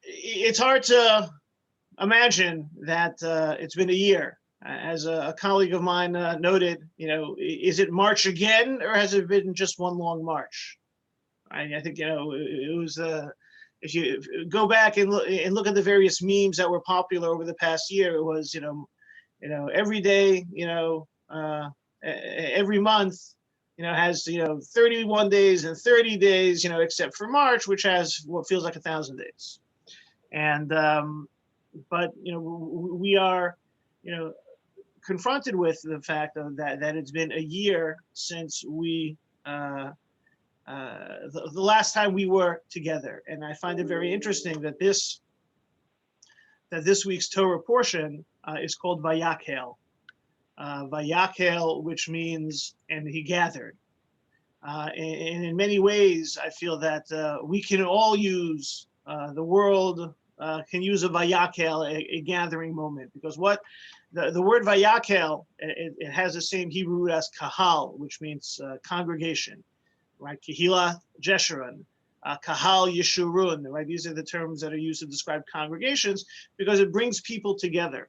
it's hard to imagine that it's been a year. As a colleague of mine noted, is it March again, or has it been just one long march? I think it was. If you go back and look at the various memes that were popular over the past year, it was every day, every month, has 31 days and 30 days, except for March, which has what feels like 1,000 days. And but we are confronted with the fact of that it's been a year since we the last time we were together. And I find it very interesting that this week's Torah portion is called Vayakhel. Vayakhel, which means and he gathered. And in many ways, I feel that we can all use the world can use a Vayakhel, a gathering moment, because what the word Vayakhel, it has the same Hebrew root as kahal, which means congregation, right? Kehila Jeshurun, kahal Yeshurun, right? These are the terms that are used to describe congregations because it brings people together.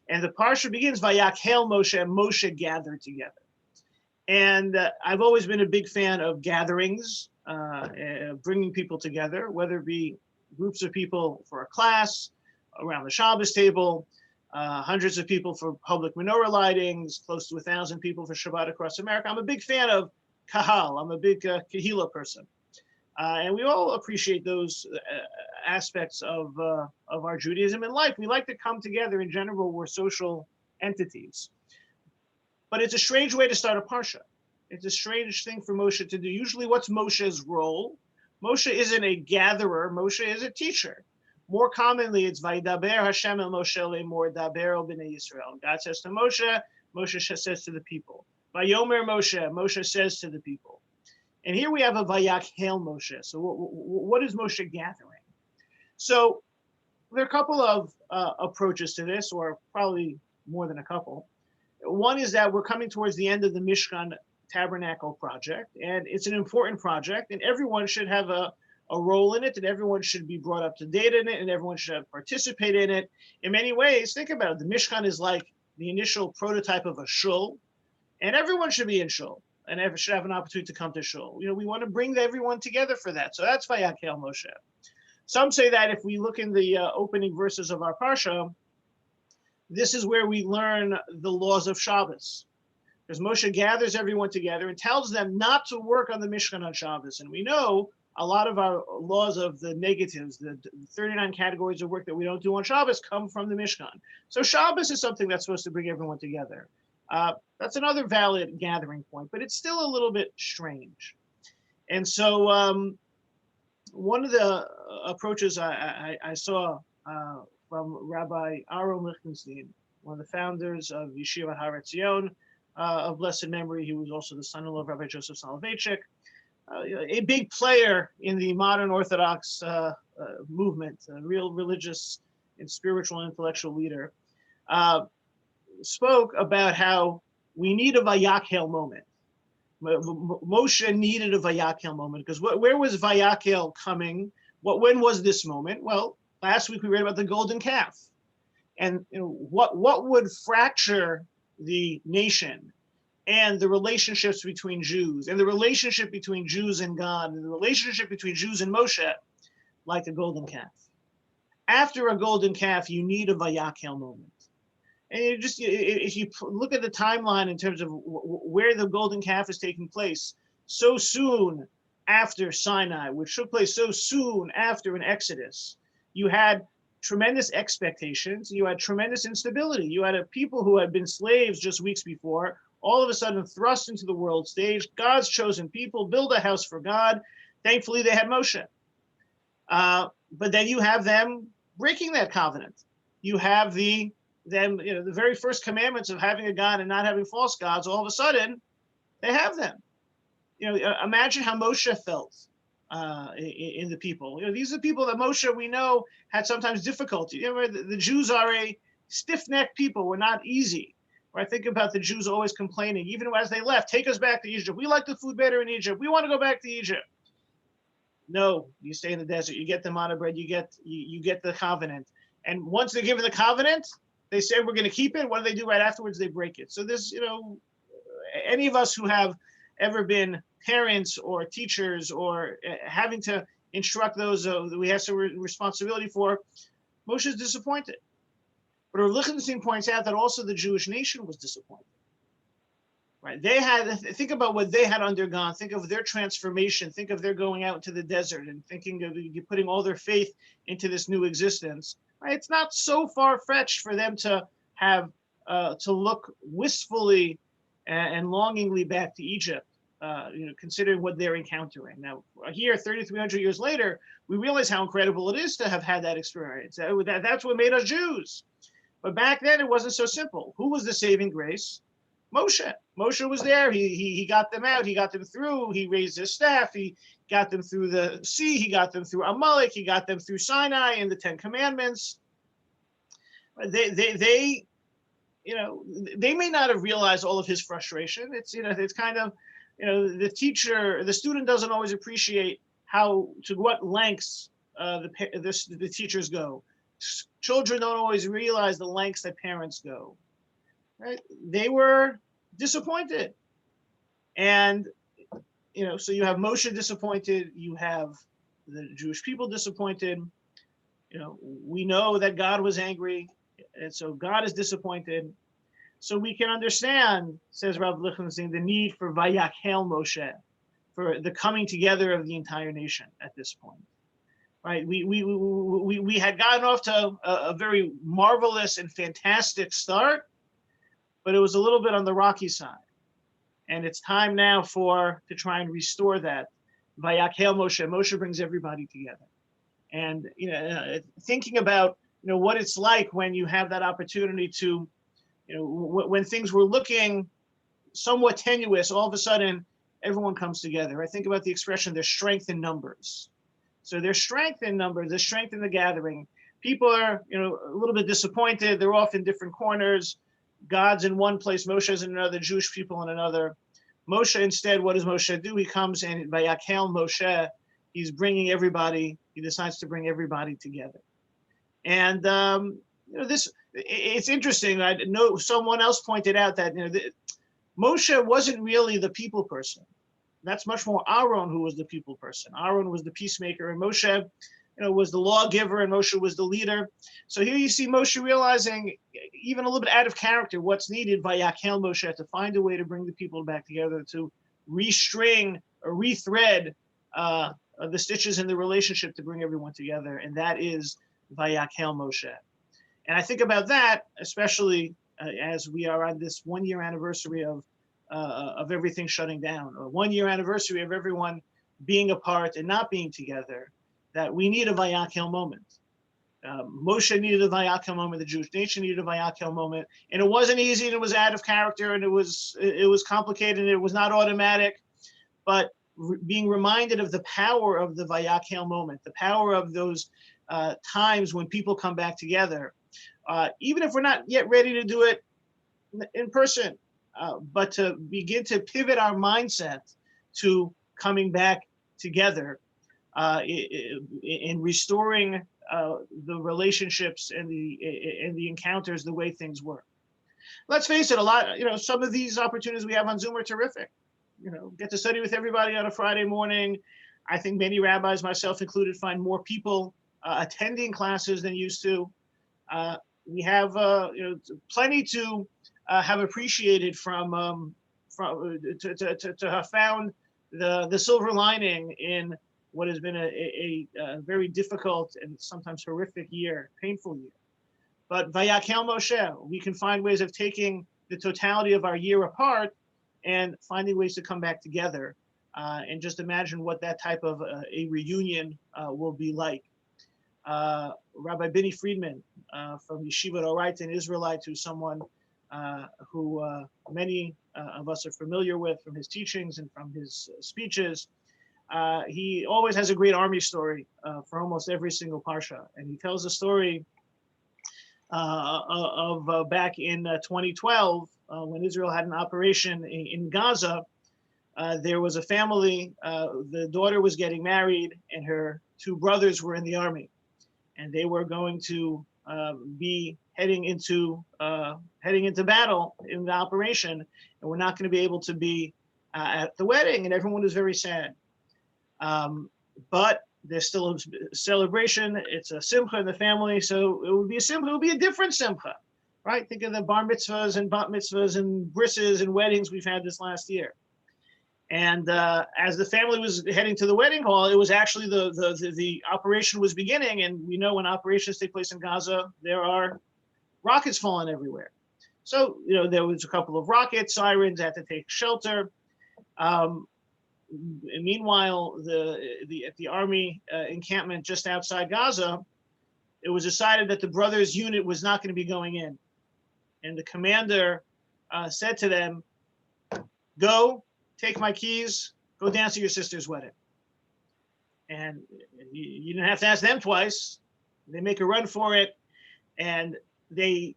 And the parsha begins Vayakhel Moshe, and Moshe gathered together. And I've always been a big fan of gatherings, bringing people together, whether it be groups of people for a class, around the Shabbos table, hundreds of people for public menorah lightings, close to 1,000 people for Shabbat across America. I'm a big fan of kahal. I'm a big kehila person. And we all appreciate those aspects of our Judaism in life. We like to come together. In general, we're social entities. But it's a strange way to start a parsha. It's a strange thing for Moshe to do. Usually, what's Moshe's role? Moshe isn't a gatherer. Moshe is a teacher. More commonly, it's Vaydaber Hashem el Moshe le'mor daber el b'nei Yisrael. God says to Moshe, Moshe says to the people. Vayomer Moshe, Moshe says to the people. And here we have a Vayakhel Moshe. So what is Moshe gathering? So there are a couple of approaches to this, or probably more than a couple. One is that we're coming towards the end of the Mishkan Tabernacle project, and it's an important project, and everyone should have a role in it, and everyone should be brought up to date in it, and everyone should participate in it. In many ways, think about it. The Mishkan is like the initial prototype of a shul, and everyone should be in shul, and everyone should have an opportunity to come to shul. We want to bring everyone together for that. So that's Vayakhel Moshe. Some say that if we look in the opening verses of our parsha, this is where we learn the laws of Shabbos. Because Moshe gathers everyone together and tells them not to work on the Mishkan on Shabbos. And we know a lot of our laws of the negatives, the 39 categories of work that we don't do on Shabbos, come from the Mishkan. So Shabbos is something that's supposed to bring everyone together. That's another valid gathering point, but it's still a little bit strange. And so one of the approaches I saw from Rabbi Aaron Lichtenstein, one of the founders of Yeshiva Har Etzion, of blessed memory. He was also the son-in-law of Rabbi Joseph Soloveitchik, a big player in the modern Orthodox movement, a real religious and spiritual and intellectual leader, spoke about how we need a Vayakhel moment. Moshe needed a Vayakhel moment because where was Vayakhel coming? When was this moment? Well, last week we read about the golden calf, and what would fracture the nation and the relationships between Jews and the relationship between Jews and God and the relationship between Jews and Moshe, like a golden calf. After a golden calf, you need a Vayakhel moment. And if you look at the timeline in terms of where the golden calf is taking place, so soon after Sinai, which took place so soon after an Exodus, you had tremendous expectations. You had tremendous instability. You had a people who had been slaves just weeks before, all of a sudden thrust into the world stage. God's chosen people build a house for God. Thankfully, they had Moshe. But then you have them breaking that covenant. You have the very first commandments of having a God and not having false gods. All of a sudden, they have them. Imagine how Moshe felt in the people. These are people that Moshe, we know, had sometimes difficulty. The Jews are a stiff-necked people. We're not easy. Right? Think about the Jews always complaining, even as they left, take us back to Egypt. We like the food better in Egypt. We want to go back to Egypt. No, you stay in the desert. You get the manna bread. You get the covenant. And once they're given the covenant, they say we're going to keep it. What do they do right afterwards? They break it. So this, any of us who have ever been parents or teachers or having to instruct those that we have some responsibility for, Moshe is disappointed. But Rav Lichtenstein points out that also the Jewish nation was disappointed. Right? They had, think about what they had undergone. Think of their transformation. Think of their going out into the desert and thinking of putting all their faith into this new existence. Right? It's not so far-fetched for them to have to look wistfully and longingly back to Egypt. Considering what they're encountering now. Here, 3,300 years later, we realize how incredible it is to have had that experience. That's what made us Jews. But back then, it wasn't so simple. Who was the saving grace? Moshe. Moshe was there. He got them out. He got them through. He raised his staff. He got them through the sea. He got them through Amalek. He got them through Sinai and the Ten Commandments. They may not have realized all of his frustration. It's kind of, the student doesn't always appreciate to what lengths the teachers go. Children don't always realize the lengths that parents go. Right? They were disappointed. And, so you have Moshe disappointed, you have the Jewish people disappointed. We know that God was angry, and so God is disappointed. So we can understand, says Rav Lichtenstein, the need for Vayakhel Moshe, for the coming together of the entire nation at this point. Right? We had gotten off to a very marvelous and fantastic start, but it was a little bit on the rocky side. And it's time now to try and restore that. Vayakhel Moshe. Moshe brings everybody together. And thinking about what it's like when you have that opportunity to, when things were looking somewhat tenuous, all of a sudden everyone comes together. I think about the expression, there's strength in numbers. So there's strength in numbers, there's strength in the gathering. People are, a little bit disappointed. They're off in different corners. God's in one place, Moshe is in another, Jewish people in another. Moshe instead, what does Moshe do? He comes and Vayakhel Moshe, he's bringing everybody, he decides to bring everybody together. And, it's interesting. I know someone else pointed out that, Moshe wasn't really the people person. That's much more Aaron who was the people person. Aaron was the peacemaker, and Moshe, was the lawgiver, and Moshe was the leader. So here you see Moshe realizing, even a little bit out of character, what's needed by Vayakhel Moshe to find a way to bring the people back together, to restring or rethread the stitches in the relationship to bring everyone together, and that is Vayakhel Moshe. And I think about that, especially as we are on this 1 year anniversary of everything shutting down, or 1 year anniversary of everyone being apart and not being together, that we need a Vayakhel moment. Moshe needed a Vayakhel moment, the Jewish nation needed a Vayakhel moment, and it wasn't easy, and it was out of character, and it was complicated, and it was not automatic, but being reminded of the power of the Vayakhel moment, the power of those times when people come back together, even if we're not yet ready to do it in person, but to begin to pivot our mindset to coming back together in restoring the relationships and the encounters the way things were. Let's face it, a lot, some of these opportunities we have on Zoom are terrific. Get to study with everybody on a Friday morning. I think many rabbis, myself included, find more people attending classes than used to. We have plenty to have appreciated to have found the silver lining in what has been a very difficult and sometimes horrific year, painful year. But Vayakhel Moshe, we can find ways of taking the totality of our year apart and finding ways to come back together, and just imagine what that type of a reunion will be like. Rabbi Benny Friedman from Yeshiva Oraita in Israelite, who's someone who many of us are familiar with from his teachings and from his speeches. He always has a great army story for almost every single parsha, and he tells a story of back in 2012 when Israel had an operation in Gaza. There was a family, the daughter was getting married, and her two brothers were in the army, and they were going to be heading into battle in the operation, and we're not going to be able to be at the wedding, and everyone was very sad. But there's still a celebration. It's a simcha in the family, so it would be a simcha. It would be a different simcha, right? Think of the bar mitzvahs and bat mitzvahs and brisses and weddings we've had this last year. And as the family was heading to the wedding hall, it was actually the operation was beginning. And we know when operations take place in Gaza, there are rockets falling everywhere. So, there was a couple of rocket sirens, had to take shelter. Meanwhile, at the army encampment just outside Gaza, it was decided that the brothers' unit was not going to be going in. And the commander said to them, go, take my keys, go dance at your sister's wedding. And you didn't have to ask them twice. They make a run for it. And they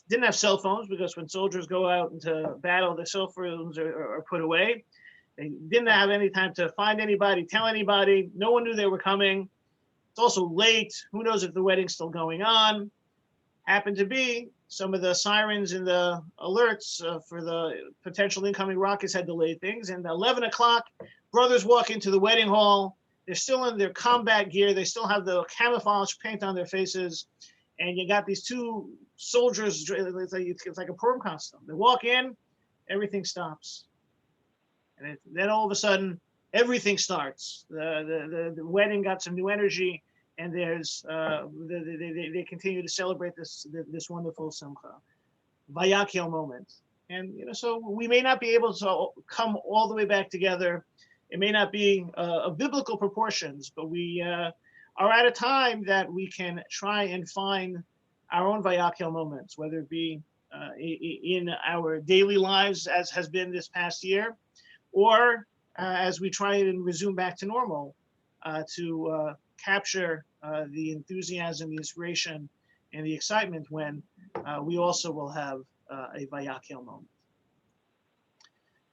didn't have cell phones, because when soldiers go out into battle, their cell phones are put away. They didn't have any time to find anybody, tell anybody. No one knew they were coming. It's also late. Who knows if the wedding's still going on? Happened to be some of the sirens and the alerts for the potential incoming rockets had delayed things. And 11 o'clock, brothers walk into the wedding hall. They're still in their combat gear. They still have the camouflage paint on their faces. And you got these two soldiers. It's like a prom costume. They walk in, everything stops. And then all of a sudden, everything starts. The wedding got some new energy, and there's they continue to celebrate this wonderful simcha, Vayakhel moment. And so we may not be able to come all the way back together. It may not be of biblical proportions, but we are at a time that we can try and find our own Vayakhel moments, whether it be in our daily lives, as has been this past year, or as we try and resume back to normal, to capture the enthusiasm, the inspiration, and the excitement when we also will have a Vayakhel moment.